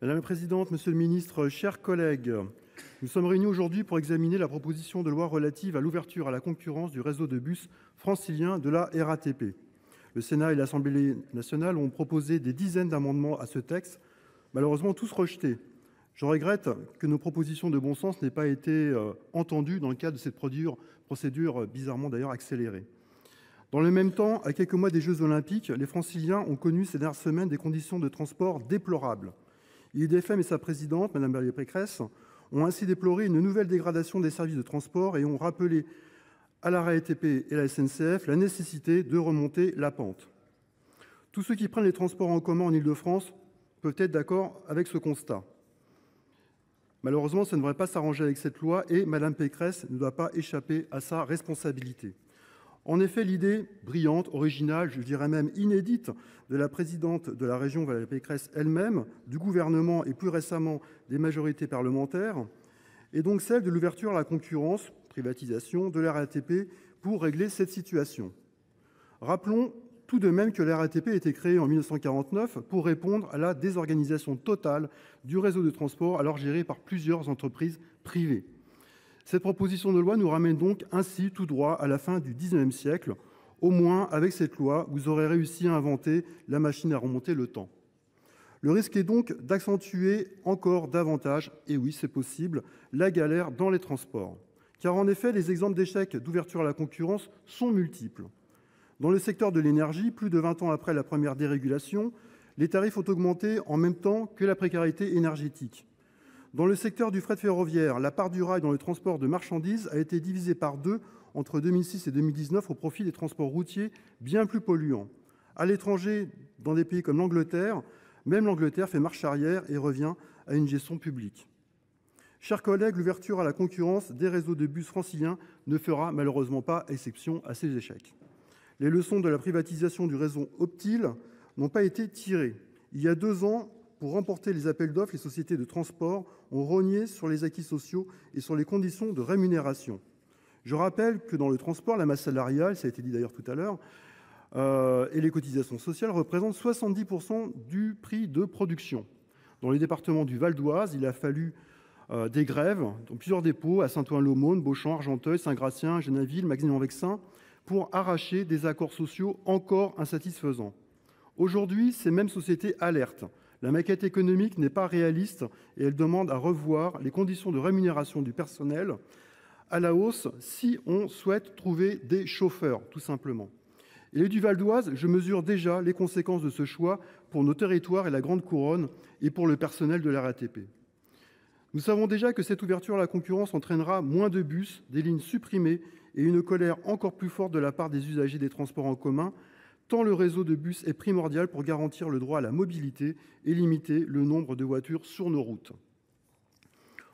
Madame la présidente, monsieur le ministre, chers collègues, nous sommes réunis aujourd'hui pour examiner la proposition de loi relative à l'ouverture à la concurrence du réseau de bus francilien de la RATP. Le Sénat et l'Assemblée nationale ont proposé des dizaines d'amendements à ce texte, malheureusement tous rejetés. Je regrette que nos propositions de bon sens n'aient pas été entendues dans le cadre de cette procédure bizarrement d'ailleurs accélérée. Dans le même temps, à quelques mois des Jeux Olympiques, les Franciliens ont connu ces dernières semaines des conditions de transport déplorables. IDFM et sa présidente, Mme Valérie Pécresse, ont ainsi déploré une nouvelle dégradation des services de transport et ont rappelé à la RATP et à la SNCF la nécessité de remonter la pente. Tous ceux qui prennent les transports en commun en Île-de-France peuvent être d'accord avec ce constat. Malheureusement, ça ne devrait pas s'arranger avec cette loi et Mme Pécresse ne doit pas échapper à sa responsabilité. En effet, l'idée brillante, originale, je dirais même inédite, de la présidente de la région, Valérie Pécresse elle-même, du gouvernement et plus récemment des majorités parlementaires, est donc celle de l'ouverture à la concurrence, privatisation, de la RATP pour régler cette situation. Rappelons tout de même que la RATP a été créée en 1949 pour répondre à la désorganisation totale du réseau de transport alors géré par plusieurs entreprises privées. Cette proposition de loi nous ramène donc ainsi tout droit à la fin du XIXe siècle. Au moins, avec cette loi, vous aurez réussi à inventer la machine à remonter le temps. Le risque est donc d'accentuer encore davantage, et oui, c'est possible, la galère dans les transports. Car en effet, les exemples d'échecs d'ouverture à la concurrence sont multiples. Dans le secteur de l'énergie, plus de 20 ans après la première dérégulation, les tarifs ont augmenté en même temps que la précarité énergétique. Dans le secteur du fret ferroviaire, la part du rail dans le transport de marchandises a été divisée par 2 entre 2006 et 2019 au profit des transports routiers bien plus polluants. À l'étranger, dans des pays comme l'Angleterre, même l'Angleterre fait marche arrière et revient à une gestion publique. Chers collègues, l'ouverture à la concurrence des réseaux de bus franciliens ne fera malheureusement pas exception à ces échecs. Les leçons de la privatisation du réseau Optile n'ont pas été tirées. Il y a 2 ans, pour remporter les appels d'offres, les sociétés de transport ont rogné sur les acquis sociaux et sur les conditions de rémunération. Je rappelle que dans le transport, la masse salariale, ça a été dit d'ailleurs tout à l'heure, et les cotisations sociales représentent 70% du prix de production. Dans les départements du Val d'Oise, il a fallu des grèves dans plusieurs dépôts à Saint-Ouen-l'Aumône, Beauchamp, Argenteuil, Saint-Gratien, Genainville, Magny-en-Vexin, pour arracher des accords sociaux encore insatisfaisants. Aujourd'hui, ces mêmes sociétés alertent. La maquette économique n'est pas réaliste et elle demande à revoir les conditions de rémunération du personnel à la hausse si on souhaite trouver des chauffeurs, tout simplement. Et du Val d'Oise, je mesure déjà les conséquences de ce choix pour nos territoires et la Grande Couronne et pour le personnel de la RATP. Nous savons déjà que cette ouverture à la concurrence entraînera moins de bus, des lignes supprimées et une colère encore plus forte de la part des usagers des transports en commun, tant le réseau de bus est primordial pour garantir le droit à la mobilité et limiter le nombre de voitures sur nos routes.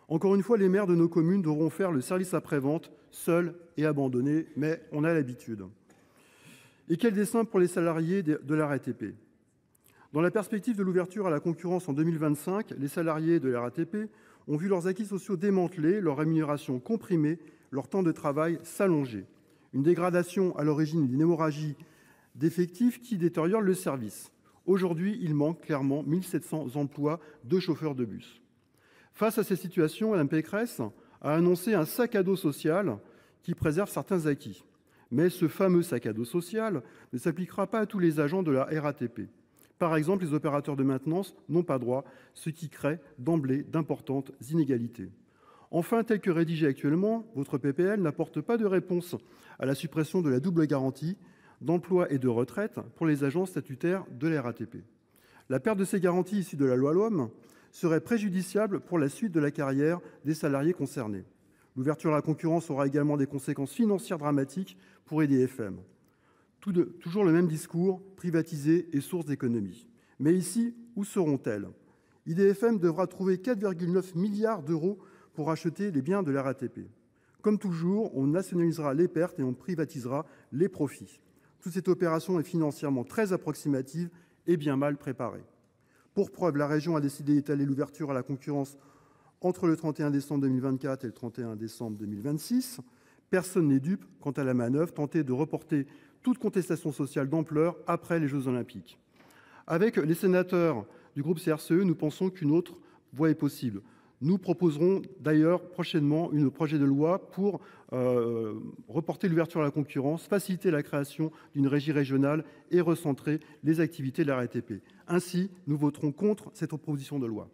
Encore une fois, les maires de nos communes devront faire le service après-vente, seuls et abandonnés, mais on a l'habitude. Et quel dessein pour les salariés de la RATP ? Dans la perspective de l'ouverture à la concurrence en 2025, les salariés de la RATP ont vu leurs acquis sociaux démantelés, leur rémunération comprimée, leur temps de travail s'allonger. Une dégradation à l'origine d'une hémorragie d'effectifs qui détériorent le service. Aujourd'hui, il manque clairement 1700 emplois de chauffeurs de bus. Face à ces situations, Mme Pécresse a annoncé un sac à dos social qui préserve certains acquis. Mais ce fameux sac à dos social ne s'appliquera pas à tous les agents de la RATP. Par exemple, les opérateurs de maintenance n'ont pas droit, ce qui crée d'emblée d'importantes inégalités. Enfin, tel que rédigé actuellement, votre PPL n'apporte pas de réponse à la suppression de la double garantie d'emploi et de retraite pour les agents statutaires de la RATP. La perte de ces garanties issues de la loi LOM serait préjudiciable pour la suite de la carrière des salariés concernés. L'ouverture à la concurrence aura également des conséquences financières dramatiques pour IDFM. Toujours le même discours, privatiser et source d'économie. Mais ici, où seront-elles ? IDFM devra trouver 4,9 milliards d'euros pour acheter les biens de la RATP. Comme toujours, on nationalisera les pertes et on privatisera les profits. Toute cette opération est financièrement très approximative et bien mal préparée. Pour preuve, la région a décidé d'étaler l'ouverture à la concurrence entre le 31 décembre 2024 et le 31 décembre 2026. Personne n'est dupe quant à la manœuvre tentée de reporter toute contestation sociale d'ampleur après les Jeux Olympiques. Avec les sénateurs du groupe CRCE, nous pensons qu'une autre voie est possible. Nous proposerons d'ailleurs prochainement un projet de loi pour reporter l'ouverture à la concurrence, faciliter la création d'une régie régionale et recentrer les activités de la RATP. Ainsi, nous voterons contre cette proposition de loi.